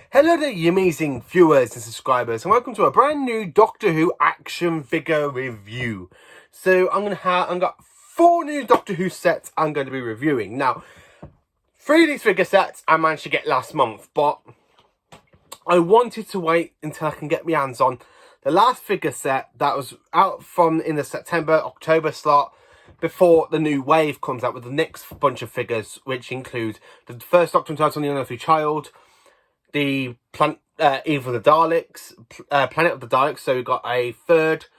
Hello there, you amazing viewers and subscribers, and welcome to a brand new Doctor Who action figure review. So I've got 4 new Doctor Who sets I'm going to be reviewing. Now, 3 of these figure sets I managed to get last month, but I wanted to wait until I can get my hands on the last figure set that was out from in the September-October slot before the new wave comes out with the next bunch of figures, which include the first Doctor Untitled the Unearthly Child, the Evil of the Daleks, Planet of the Daleks. So we've got a first,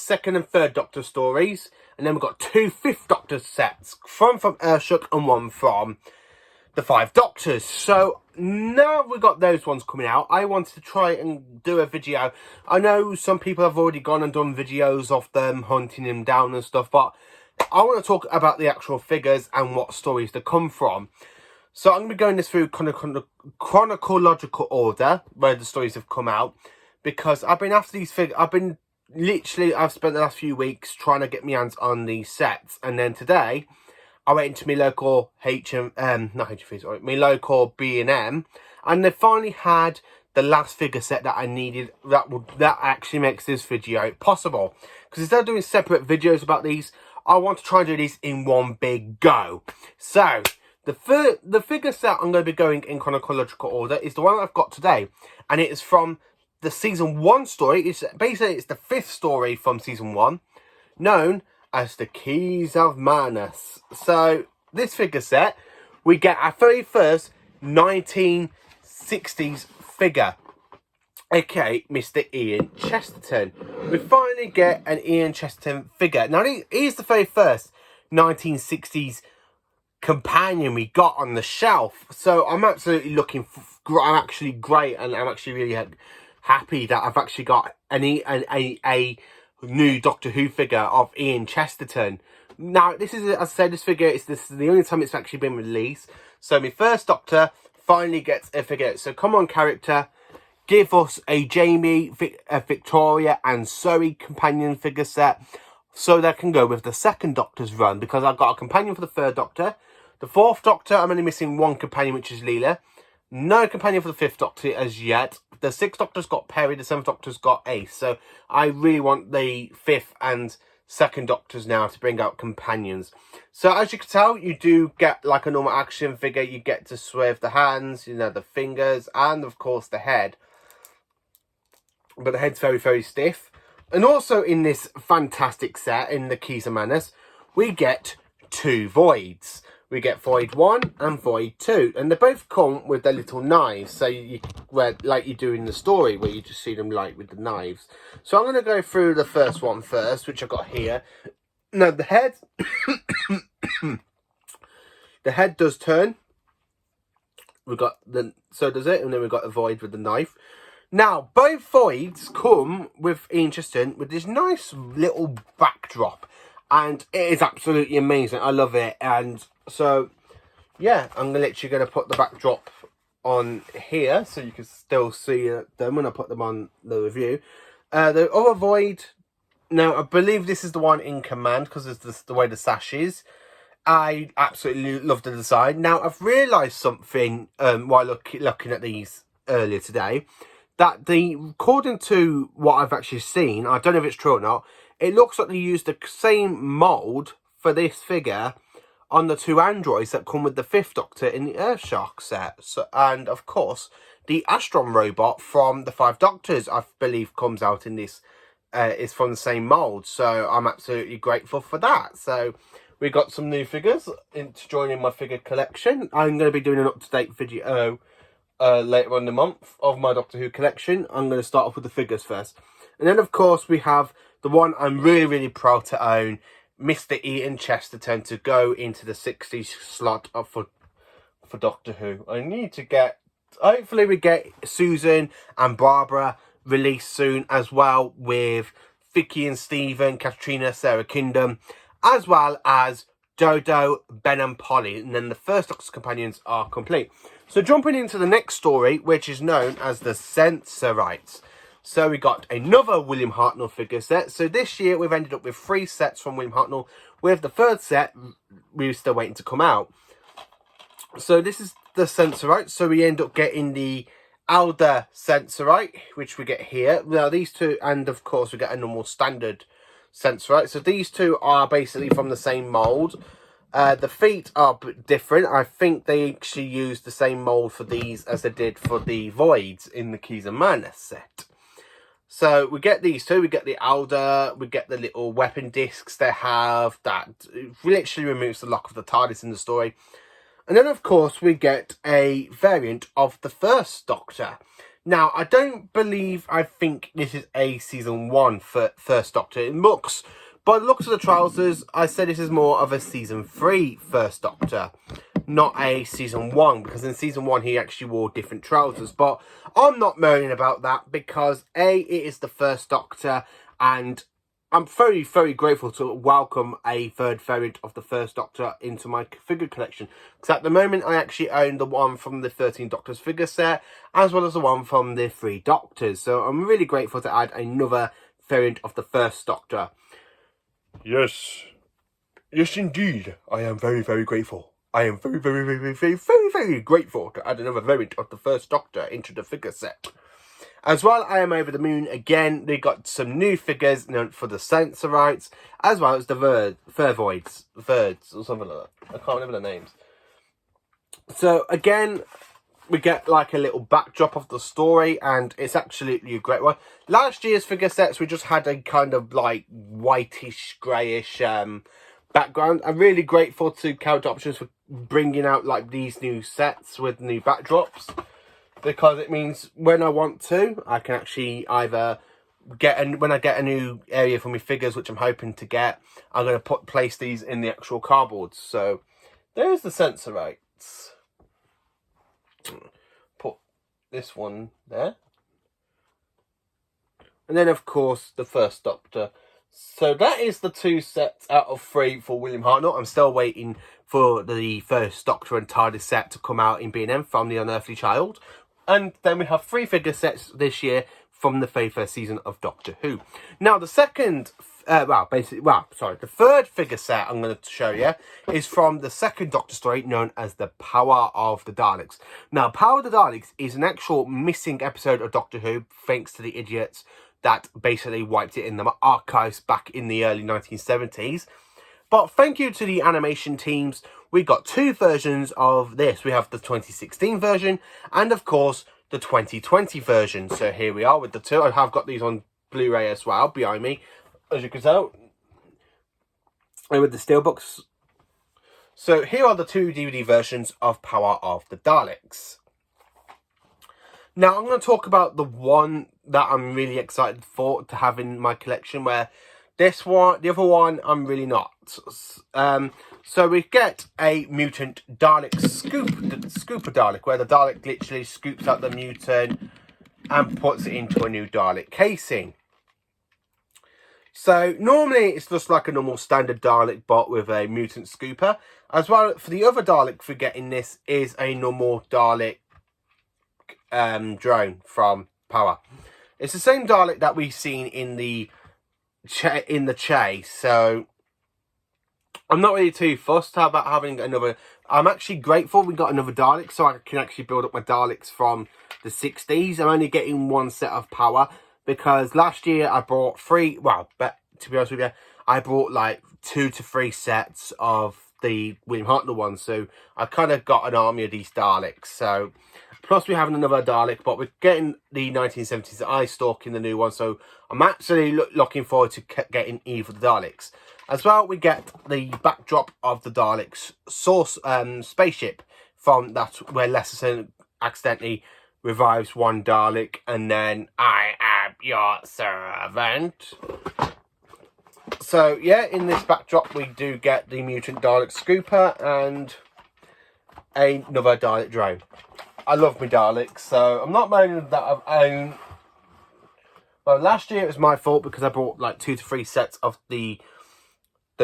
second and third Doctor stories, and then we've got 2 fifth Doctor sets, from Earthshock and one from the 5 Doctors. So now we've got those ones coming out, I wanted to try and do a video. I know some people have already gone and done videos of them hunting them down and stuff, but I want to talk about the actual figures and what stories they come from. So I'm going to be going this through chronological order where the stories have come out, because I've been after these figures. I've spent the last few weeks trying to get my hands on these sets, and then today I went into my local my local B&M, and they finally had the last figure set that I needed. That actually makes this video possible, because instead of doing separate videos about these, I want to try and do these in one big go. So the figure set I'm going to be going in chronological order is the one I've got today, and it is from the season 1 story. It's the 5th story from season 1, known as the Keys of Madness. So this figure set, we get our very first 1960s figure, aka Mr. Ian Chesterton. We finally get an Ian Chesterton figure. Now he is the very first 1960s companion we got on the shelf, so I'm absolutely I'm actually great, and I'm actually really happy that I've actually got a new Doctor Who figure of Ian Chesterton. Now this is, as I said, this is the only time it's actually been released, so my first Doctor finally gets a figure. So come on, character, give us a Jamie, a Victoria and Zoe companion figure set, so that can go with the second Doctor's run, because I've got a companion for the 3rd Doctor. The 4th Doctor, I'm only missing 1 companion, which is Leela. No companion for the 5th Doctor as yet. The 6th Doctor's got Perry, the 7th Doctor's got Ace. So I really want the 5th and 2nd Doctors now to bring out companions. So as you can tell, you do get like a normal action figure. You get to swerve the hands, the fingers, and of course the head. But the head's very, very stiff. And also in this fantastic set, in the Keys of Madness, we get 2 voids. We get Void 1 and Void 2. And they both come with their little knives. So like you do in the story, where you just see them like with the knives. So I'm going to go through the first one first, which I've got here. Now the head, the head does turn. So does it. And then we've got the Void with the knife. Now, both voids come with Ian Chesterton with this nice little backdrop, and it is absolutely amazing. I love it. And so, yeah, I'm literally going to put the backdrop on here so you can still see them when I put them on the review. The other void, now I believe this is the one in command, because it's the way the sash is. I absolutely love the design. Now, I've realised something while looking at these earlier today, that according to what I've actually seen, I don't know if it's true or not, it looks like they used the same mould for this figure on the 2 androids that come with the 5th Doctor in the Earthshock set. So, and of course, the Astron Robot from the 5 Doctors, I believe, comes out in this, is from the same mould. So I'm absolutely grateful for that. So we got some new figures to join in my figure collection. I'm going to be doing an up-to-date video later on in the month of my Doctor Who collection. I'm going to start off with the figures first. And then, of course, we have the one I'm really, really proud to own, Mr. Ian Chesterton, to go into the 60s slot for Doctor Who. I need to get... Hopefully we get Susan and Barbara released soon, as well with Vicky and Stephen, Katrina, Sarah Kingdom, as well as Dodo, Ben and Polly. And then the first Doctor's companions are complete. So jumping into the next story, which is known as the Censorites. So we got another William Hartnell figure set. So this year we've ended up with 3 sets from William Hartnell, with the 3rd set we're still waiting to come out. So this is the Sensorite. So we end up getting the Alder Sensorite, which we get here. Now these two, and of course we get a normal standard Sensorite. So these two are basically from the same mould. The feet are different. I think they actually used the same mould for these as they did for the Voids in the Keys of Madness set. So we get these two. We get the Alder. We get the little weapon discs they have that literally removes the lock of the TARDIS in the story. And then, of course, we get a variant of the first Doctor. Now, I think this is a Season 1 for First Doctor. It looks, by the looks of the trousers, I said this is more of a Season 3 First Doctor, not a Season 1, because in Season 1 he actually wore different trousers. But I'm not moaning about that, because A, it is the First Doctor, and I'm very, very grateful to welcome a third variant of the First Doctor into my figure collection. Because at the moment, I actually own the one from the 13 Doctors figure set, as well as the one from the 3 Doctors. So I'm really grateful to add another variant of the First Doctor. Yes. Yes, indeed. I am very, very grateful. I am very, very, very, very, very, very, very grateful to add another variant of the First Doctor into the figure set. As well, I am over the moon again. They got some new figures for the Sensorites, as well as the Vervoids, or something like that. I can't remember the names. So again, we get like a little backdrop of the story, and it's absolutely a great one. Last year's figure sets, we just had a kind of like whitish, greyish background. I'm really grateful to Character Options for bringing out like these new sets with new backdrops, because it means when I want to, I can actually either when I get a new area for my figures, which I'm hoping to get, I'm going to place these in the actual cardboards. So there's the Sensorites. Put this one there. And then, of course, the First Doctor. So that is the 2 sets out of 3 for William Hartnell. I'm still waiting for the First Doctor and TARDIS set to come out in B&M from The Unearthly Child. And then we have 3 figure sets this year from the very first season of Doctor Who. Now, the third figure set I'm going to show you is from the second Doctor story, known as The Power of the Daleks. Now, Power of the Daleks is an actual missing episode of Doctor Who, thanks to the idiots that basically wiped it in the archives back in the early 1970s. But thank you to the animation teams, we got 2 versions of this. We have the 2016 version and, of course, the 2020 version. So here we are with the 2. I have got these on Blu-ray as well behind me, as you can tell, and with the steelbooks. So here are the 2 DVD versions of Power of the Daleks. Now I'm going to talk about the one that I'm really excited for to have in my collection, where this one, the other one, I'm really not. So we get a mutant Dalek scooper Dalek, where the Dalek literally scoops out the mutant and puts it into a new Dalek casing. So normally it's just like a normal standard Dalek bot with a mutant scooper. As well, for the other Dalek we get in this is a normal Dalek drone from Power. It's the same Dalek that we've seen in the chase, so I'm not really too fussed about having another. I'm actually grateful we got another Dalek, so I can actually build up my Daleks from the 60s. I'm only getting 1 set of Power, because last year I bought 3, but to be honest with you, I bought like 2 to 3 sets of the William Hartnell ones, so I kind of got an army of these Daleks. So plus we're having another Dalek, but we're getting the 1970s eye stalking the new one, so I'm actually looking forward to getting either of the Daleks. As well, we get the backdrop of the Daleks source spaceship from that, where Chesterton accidentally revives one Dalek, and then I am your servant. So yeah, in this backdrop we do get the mutant Dalek scooper and another Dalek drone. I love my Daleks, so I'm not moaning that I've owned. Well, last year it was my fault because I bought like 2 to 3 sets of the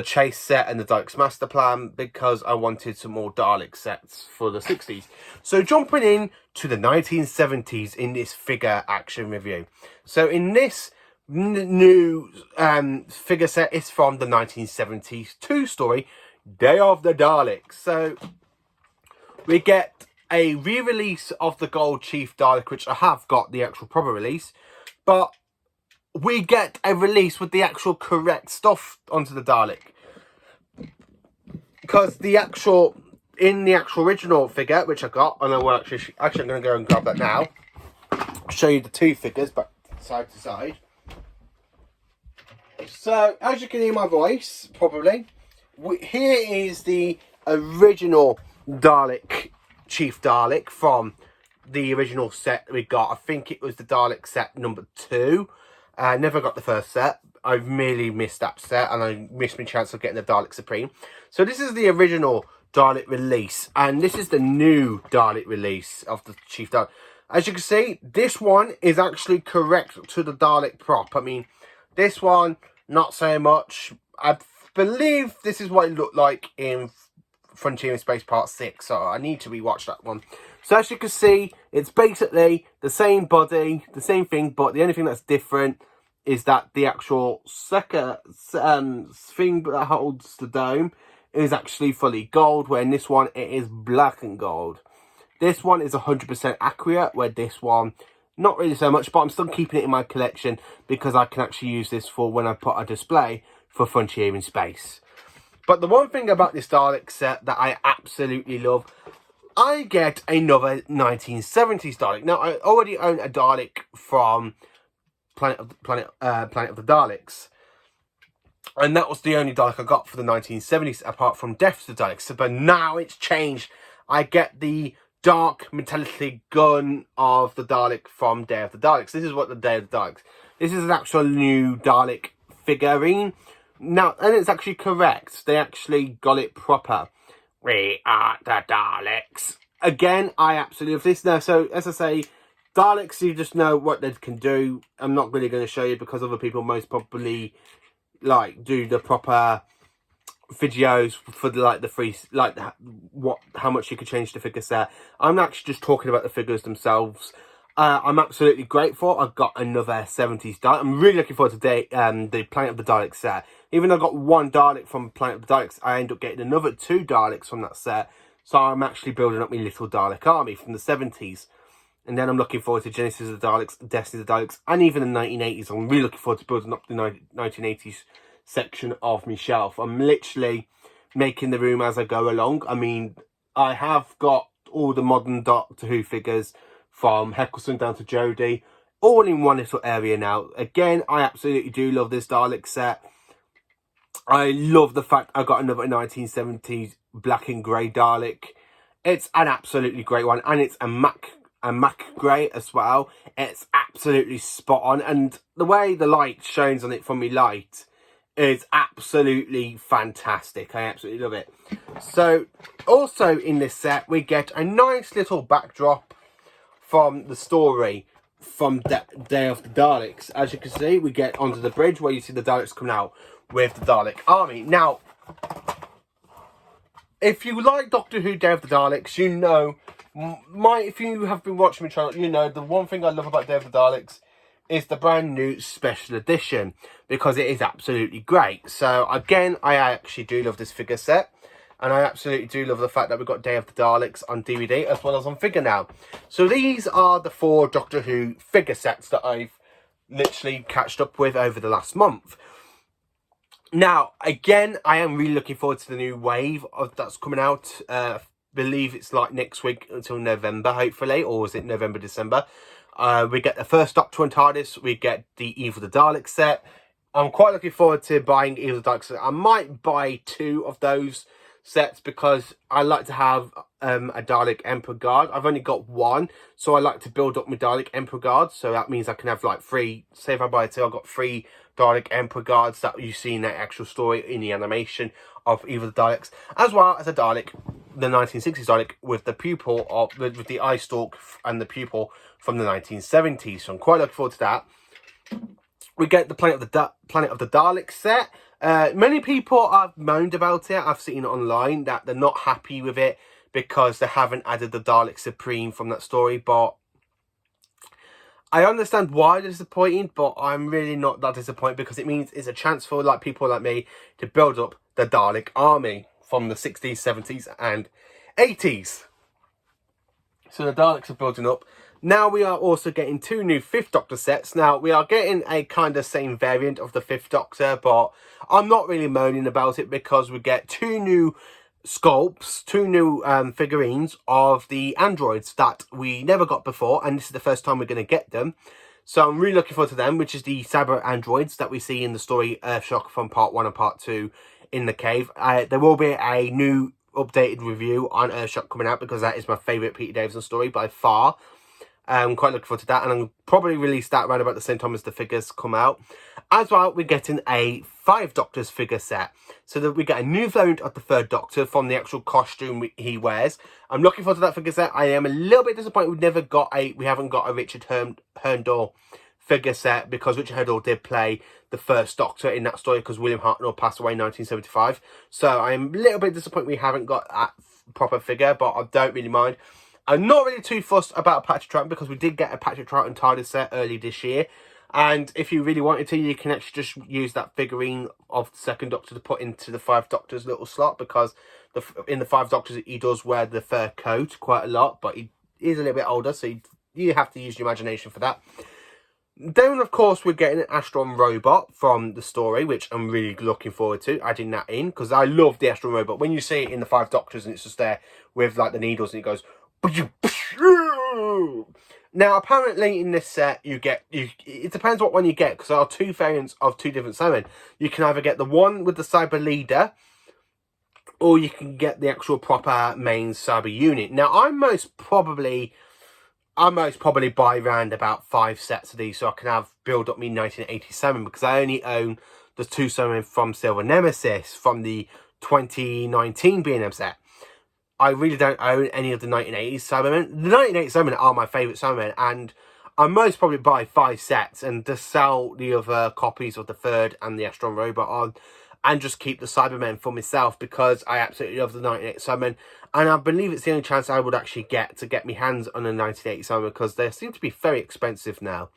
Chase set and the Daleks Master Plan, because I wanted some more Dalek sets for the 60s. So jumping in to the 1970s in this figure action review. So in this new figure set, is from the 1972 story, Day of the Daleks. So we get a re-release of the Gold Chief Dalek, which I have got the actual proper release, but we get a release with the actual correct stuff onto the Dalek. Because in the actual original figure, which I got, and I'm actually I'm going to go and grab that now, show you the two figures, but side to side. So, as you can hear my voice, probably, here is the original Dalek, Chief Dalek, from the original set we got. I think it was the Dalek set number 2. I never got the first set. I merely missed that set, and I missed my chance of getting the Dalek Supreme. So this is the original Dalek release, and this is the new Dalek release of the Chief Dalek. As you can see, this one is actually correct to the Dalek prop. I mean, this one, not so much. I believe this is what it looked like in Frontier in Space Part 6, so I need to rewatch that one. So as you can see, it's basically the same body, the same thing, but the only thing that's different is that the actual second thing that holds the dome is actually fully gold, where in this one it is black and gold. This one is 100% accurate, where this one, not really so much, but I'm still keeping it in my collection because I can actually use this for when I put a display for Frontier in Space. But the one thing about this Dalek set that I absolutely love, I get another 1970s Dalek. Now, I already own a Dalek from Planet of the Daleks, and that was the only Dalek I got for the 1970s, apart from Death of the Daleks. But now it's changed. I get the dark metallic gun of the Dalek from Day of the Daleks. This is what the Day of the Daleks. This is an actual new Dalek figurine. Now, and it's actually correct. They actually got it proper. We are the Daleks. Again, I absolutely love this. Now, so, as I say, Daleks, you just know what they can do. I'm not really going to show you because other people most probably, like, do the proper videos for the free, like, how much you could change the figure set. I'm actually just talking about the figures themselves. I'm absolutely grateful. I've got another 70s Dalek. I'm really looking forward to the Planet of the Daleks set. Even though I got one Dalek from Planet of the Daleks, I end up getting another 2 Daleks from that set. So I'm actually building up my little Dalek army from the 70s. And then I'm looking forward to Genesis of the Daleks, Destiny of the Daleks, and even the 1980s. I'm really looking forward to building up the 1980s section of my shelf. I'm literally making the room as I go along. I mean, I have got all the modern Doctor Who figures from Eccleston down to Jodie, all in one little area now. Again, I absolutely do love this Dalek set. I love the fact I got another 1970s black and grey Dalek. It's an absolutely great one, and it's a Mac grey as well. It's absolutely spot on, and the way the light shines on it from my light is absolutely fantastic. I absolutely love it. So, also in this set, we get a nice little backdrop from the story from Day of the Daleks. As you can see, we get onto the bridge where you see the Daleks coming out with the Dalek army. Now, if you like Doctor Who Day of the Daleks, you know, if you have been watching my channel, you know the one thing I love about Day of the Daleks is the brand new special edition, because it is absolutely great. So again, I actually do love this figure set, and I absolutely do love the fact that we've got Day of the Daleks on DVD as well as on figure now. So these are the 4 Doctor Who figure sets that I've literally catched up with over the last month. Now, again, I am really looking forward to the new wave that's coming out. I believe it's like next week until November, hopefully, or is it November, December? We get the first Doctor and TARDIS. We get the Eve of the Daleks set. I'm quite looking forward to buying Eve of the Daleks set. I might buy 2 of those sets because I like to have a Dalek Emperor Guard. I've only got 1, so I like to build up my Dalek Emperor Guard. So that means I can have like 3. Say if I buy 2, I've got 3 Dalek Emperor Guards that you see in that actual story in the animation of Eve of the Daleks, as well as a Dalek, the 1960s Dalek with the pupil of with the eye stalk and the pupil from the 1970s. So I'm quite looking forward to that. We get the Planet of the Daleks set. Many people have moaned about it. I've seen it online that they're not happy with it because they haven't added the Dalek Supreme from that story. But I understand why they're disappointed, but I'm really not that disappointed because it means it's a chance for like people like me to build up the Dalek army from the 60s, 70s and 80s. So the Daleks are building up. Now we are also getting 2 new 5th Doctor sets. Now we are getting a kind of same variant of the 5th Doctor, but I'm not really moaning about it because we get 2 new sculpts, 2 new figurines of the androids that we never got before, and this is the first time we're going to get them. So I'm really looking forward to them, which is the cyber androids that we see in the story Earthshock from part 1 and part 2 in the cave. There will be a new updated review on Earthshock coming out because that is my favourite Peter Davison story by far. I'm quite looking forward to that, and I'll probably release that around about the same time as the figures come out. As well, we're getting a 5 Doctors figure set, so that we get a new variant of the 3rd Doctor from the actual costume he wears. I'm looking forward to that figure set. I am a little bit disappointed we haven't got a Richard Herndl figure set, because Richard Herndl did play the 1st Doctor in that story because William Hartnell passed away in 1975. So I'm a little bit disappointed we haven't got that proper figure, but I don't really mind. I'm not really too fussed about a Patrick Troughton because we did get a Patrick Troughton TARDIS set early this year. And if you really wanted to, you can actually just use that figurine of the 2nd Doctor to put into the 5 Doctors little slot, because in the 5 Doctors he does wear the fur coat quite a lot, but he is a little bit older, so you have to use your imagination for that. Then, of course, we're getting an Astron Robot from the story, which I'm really looking forward to adding that in, because I love the Astron Robot. When you see it in the 5 Doctors and it's just there with like the needles and it goes... Now, apparently in this set, it depends what one you get, because there are 2 variants of 2 different Cybermen. You can either get the one with the Cyber Leader, or you can get the actual proper main Cyber unit. Now, I most probably buy around about 5 sets of these, so I can build up me 1987, because I only own the 2 Cybermen from Silver Nemesis from the 2019 B&M set. I really don't own any of the 1980s Cybermen. The 1980s Cybermen are my favourite Cybermen, and I most probably buy 5 sets and just sell the other copies of the 3rd and the Astron Robot on, and just keep the Cybermen for myself, because I absolutely love the 1980s Cybermen, and I believe it's the only chance I would actually get to get my hands on a 1980s Cybermen, because they seem to be very expensive now.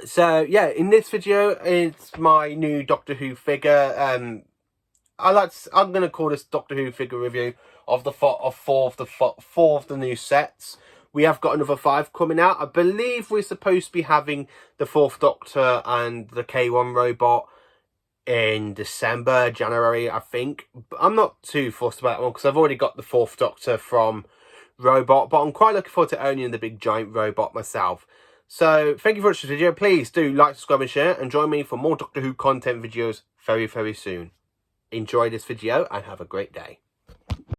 So yeah, in this video, it's my new Doctor Who figure. I'm going to call this Doctor Who figure review of the 4 of the new sets. We have got another 5 coming out. I believe we're supposed to be having the 4th Doctor and the K1 Robot in December, January, I think. But I'm not too fussed about that one, because I've already got the 4th Doctor from Robot, but I'm quite looking forward to owning the big giant robot myself. So, thank you for watching this video. Please do like, subscribe and share, and join me for more Doctor Who content videos very, very soon. Enjoy this video and have a great day.